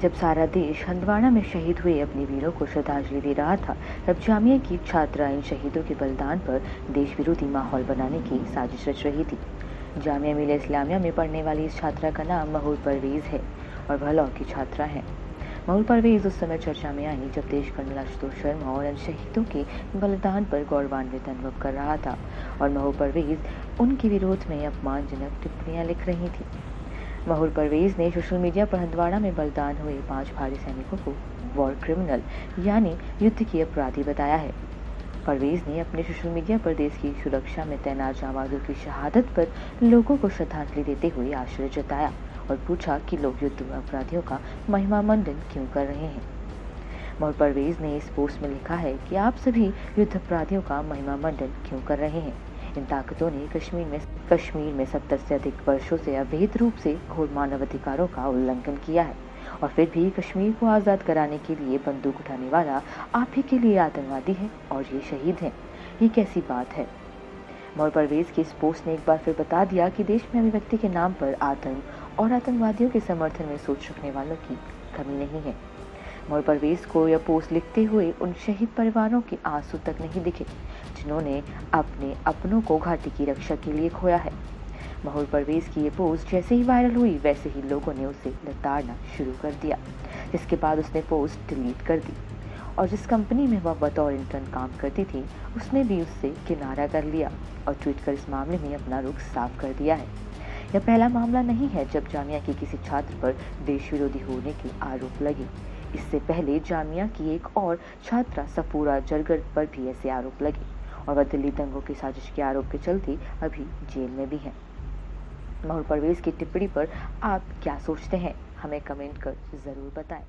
जब सारा देश हंदवाड़ा में शहीद हुए अपने वीरों को श्रद्धांजलि दे रहा था, तब जामिया की छात्रा इन शहीदों के बलिदान पर देश विरोधी माहौल बनाने की साजिश रच रही थी। जामिया मिलिया इस्लामिया में पढ़ने वाली इस छात्रा का नाम महूर परवेज है और वह लॉ की छात्रा है। महूर परवेज उस समय चर्चा में आई जब देश कर्नल आशुतोष शर्मा और इन शहीदों के बलिदान पर गौरवान्वित अनुभव कर रहा था और महूर परवेज उनके विरोध में अपमानजनक टिप्पणियां लिख रही थी। महूर परवेज ने सोशल मीडिया पर हंदवाड़ा में बलिदान हुए 5 भारतीय सैनिकों को वॉर क्रिमिनल यानी युद्ध के अपराधी बताया है। परवेज ने अपने सोशल मीडिया पर देश की सुरक्षा में तैनात जांबाजों की शहादत पर लोगों को श्रद्धांजलि देते हुए आश्चर्य जताया और पूछा कि लोग युद्ध अपराधियों का महिमा मंडन क्यों कर रहे हैं। महूर परवेज ने इस पोस्ट में लिखा है कि आप सभी युद्ध अपराधियों का महिमा मंडन क्यों कर रहे हैं। इन ताकतों ने कश्मीर में 70 से अधिक वर्षों से अवैध रूप से घोर मानवाधिकारों का उल्लंघन किया है और फिर भी कश्मीर को आज़ाद कराने के लिए बंदूक उठाने वाला आप ही के लिए आतंकवादी है और ये शहीद हैं। ये कैसी बात है। महूर परवेज की इस पोस्ट ने एक बार फिर बता दिया कि देश में अभिव्यक्ति के नाम पर आतंक और आतंकवादियों के समर्थन में सोच रखने वालों की कमी नहीं है। महूर परवेज को यह पोस्ट लिखते हुए उन शहीद परिवारों के आंसू तक नहीं दिखे जिन्होंने अपने अपनों को घाटी की रक्षा के लिए खोया है। महूर परवेज की ये पोस्ट जैसे ही वायरल हुई वैसे ही लोगों ने उसे लताड़ना शुरू कर दिया, जिसके बाद उसने पोस्ट डिलीट कर दी और जिस कंपनी में वह बतौर इंटर्न काम करती थी उसने भी उससे किनारा कर लिया और ट्वीट कर इस मामले में अपना रुख साफ कर दिया है। यह पहला मामला नहीं है जब जामिया की किसी छात्र पर देश विरोधी होने के आरोप लगे। इससे पहले जामिया की एक और छात्रा सफूरा जरगर पर भी ऐसे आरोप लगे और वह दिल्ली दंगों की साजिश के आरोप के चलते अभी जेल में भी है। महूर परवेज की टिप्पणी पर आप क्या सोचते हैं, हमें कमेंट कर जरूर बताएं।